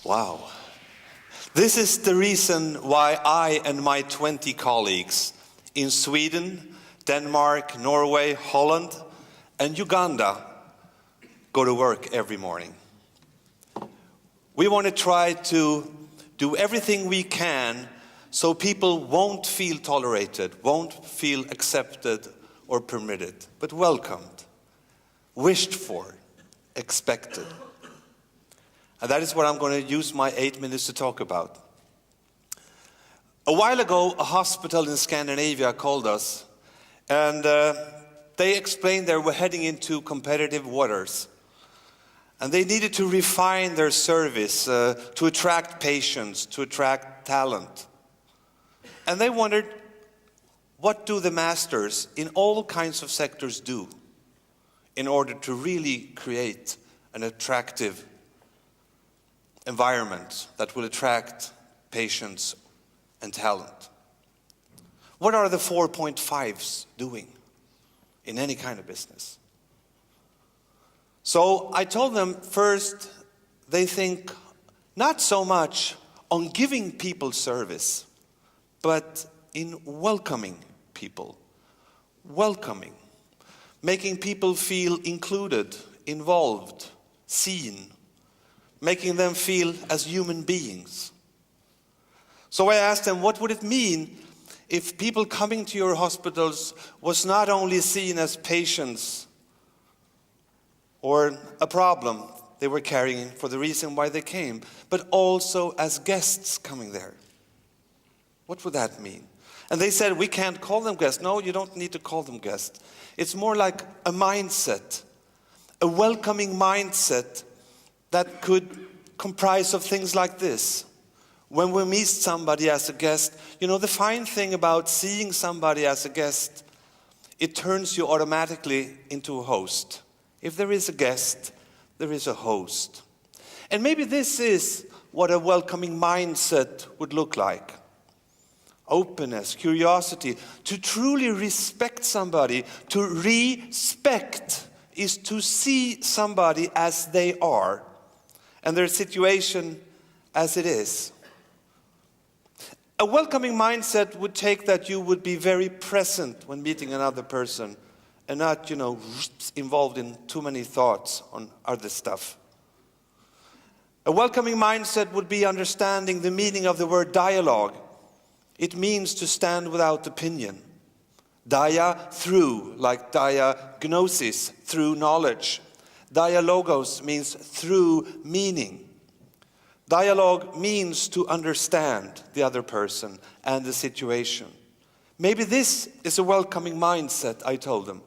Wow. This is the reason why I and my 20 colleagues in Sweden, Denmark, Norway, Holland, and Uganda go to work every morning. We want to try to do everything we can so people won't feel tolerated, won't feel accepted or permitted, but welcomed, wished for, expected. And that is what I'm going to use my 8 minutes to talk about. A while ago, a hospital in Scandinavia called us, and they explained they were heading into competitive waters. And they needed to refine their service to attract patients, to attract talent. And they wondered, what do the masters in all kinds of sectors do in order to really create an attractive environment that will attract patients and talent? What are the 4.5s doing in any kind of business? So I told them first, they think not so much on giving people service, but in welcoming people. Welcoming. Making people feel included, involved, seen. Making them feel as human beings. So I asked them, what would it mean if people coming to your hospitals was not only seen as patients or a problem they were carrying for the reason why they came, but also as guests coming there? What would that mean? And they said, we can't call them guests. No, you don't need to call them guests. It's more like a mindset, a welcoming mindset that could comprise of things like this. When we meet somebody as a guest, you know, the fine thing about seeing somebody as a guest, it turns you automatically into a host. If there is a guest, there is a host. And maybe this is what a welcoming mindset would look like. Openness, curiosity, to truly respect somebody. To respect is to see somebody as they are and their situation as it is. A welcoming mindset would take that you would be very present when meeting another person and not, involved in too many thoughts on other stuff. A welcoming mindset would be understanding the meaning of the word dialogue. It means to stand without opinion. Dia, through, like diagnosis, through knowledge. Dialogos means through meaning. Dialogue means to understand the other person and the situation. Maybe this is a welcoming mindset, I told them.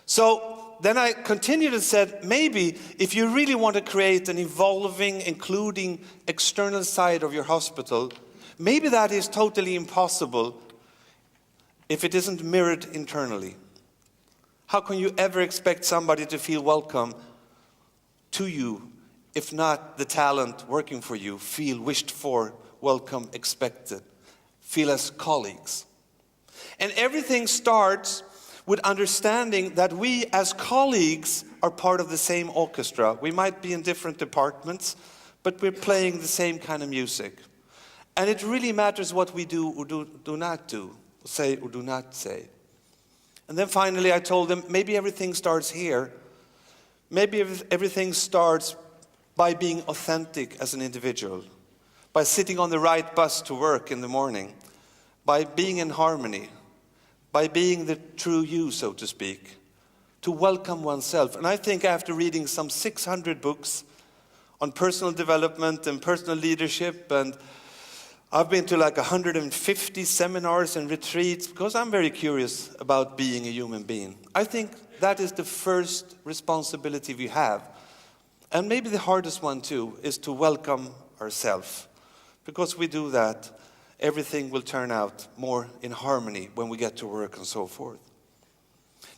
So then I continued and said, maybe if you really want to create an evolving, including external side of your hospital, maybe that is totally impossible if it isn't mirrored internally. How can you ever expect somebody to feel welcome to you if not the talent working for you feel wished for, welcome, expected, feel as colleagues? And everything starts with understanding that we as colleagues are part of the same orchestra. We might be in different departments, but we're playing the same kind of music. And it really matters what we do or do not do, say or do not say. And then finally I told them, maybe everything starts here. Maybe everything starts by being authentic as an individual, by sitting on the right bus to work in the morning, by being in harmony, by being the true you, so to speak, to welcome oneself. And I think after reading some 600 books on personal development and personal leadership, and I've been to like 150 seminars and retreats because I'm very curious about being a human being. I think that is the first responsibility we have. And maybe the hardest one too is to welcome ourselves. Because we do that, everything will turn out more in harmony when we get to work and so forth.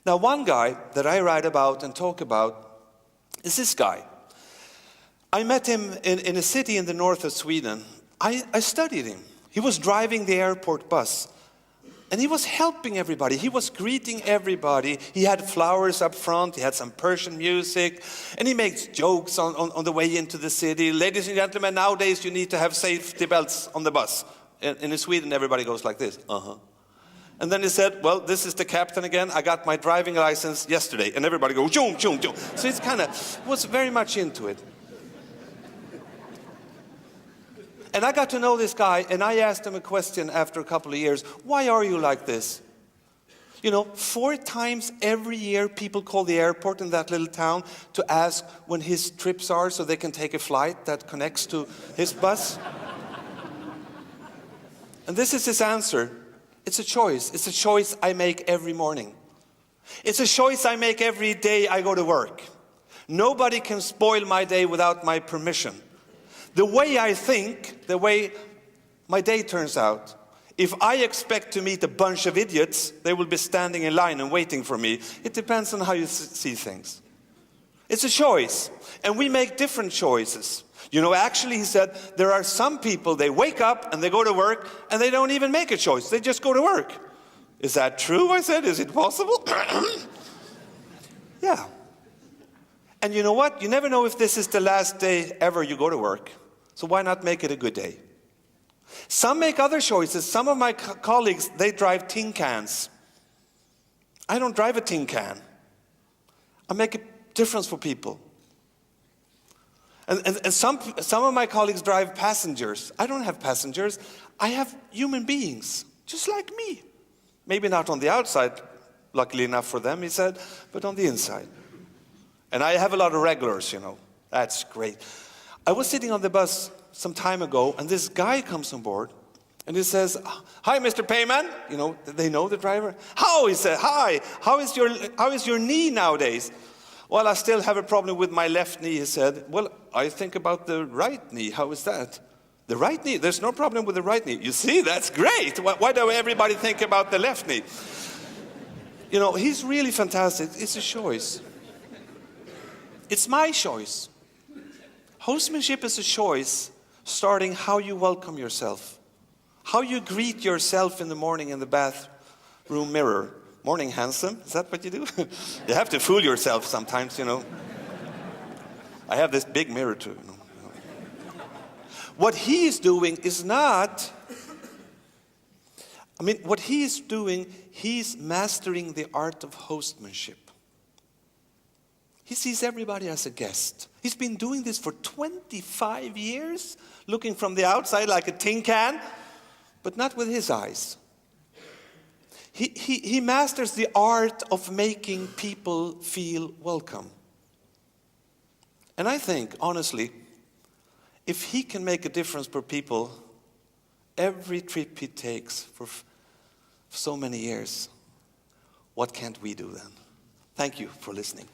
Now, one guy that I write about and talk about is this guy. I met him in a city in the north of Sweden. I studied him. He was driving the airport bus. And he was helping everybody. He was greeting everybody. He had flowers up front. He had some Persian music. And he makes jokes on the way into the city. Ladies and gentlemen, nowadays you need to have safety belts on the bus. In Sweden, everybody goes like this. Uh-huh. And then he said, well, this is the captain again. I got my driving license yesterday. And everybody goes, joom, joom, joom. So it's kind of, was very much into it. And I got to know this guy, and I asked him a question after a couple of years. Why are you like this? 4 times every year, people call the airport in that little town to ask when his trips are so they can take a flight that connects to his bus. And this is his answer. It's a choice. It's a choice I make every morning. It's a choice I make every day I go to work. Nobody can spoil my day without my permission. The way I think, the way my day turns out, if I expect to meet a bunch of idiots, they will be standing in line and waiting for me. It depends on how you see things. It's a choice, and we make different choices. Actually, he said, there are some people, they wake up and they go to work, and they don't even make a choice. They just go to work. Is that true? I said, is it possible? Yeah. And you know what? You never know if this is the last day ever you go to work. So why not make it a good day? Some make other choices. Some of my colleagues, they drive tin cans. I don't drive a tin can. I make a difference for people. And some of my colleagues drive passengers. I don't have passengers. I have human beings, just like me. Maybe not on the outside, luckily enough for them, he said, but on the inside. And I have a lot of regulars, That's great. I was sitting on the bus some time ago, and this guy comes on board, and he says, hi, Mr. Payman. They know the driver. How? He said, hi. How is your knee nowadays? Well, I still have a problem with my left knee, he said. Well, I think about the right knee. How is that? The right knee? There's no problem with the right knee. You see, that's great. Why do everybody think about the left knee? He's really fantastic. It's a choice. It's my choice. Hostmanship is a choice, starting how you welcome yourself, how you greet yourself in the morning in the bathroom mirror. Morning, handsome. Is that what you do? You have to fool yourself sometimes, I have this big mirror too. What he is doing is not, what he is doing, he's mastering the art of hostmanship. He sees everybody as a guest. He's been doing this for 25 years, looking from the outside like a tin can, but not with his eyes. He masters the art of making people feel welcome. And I think, honestly, if he can make a difference for people every trip he takes for so many years, what can't we do then? Thank you for listening.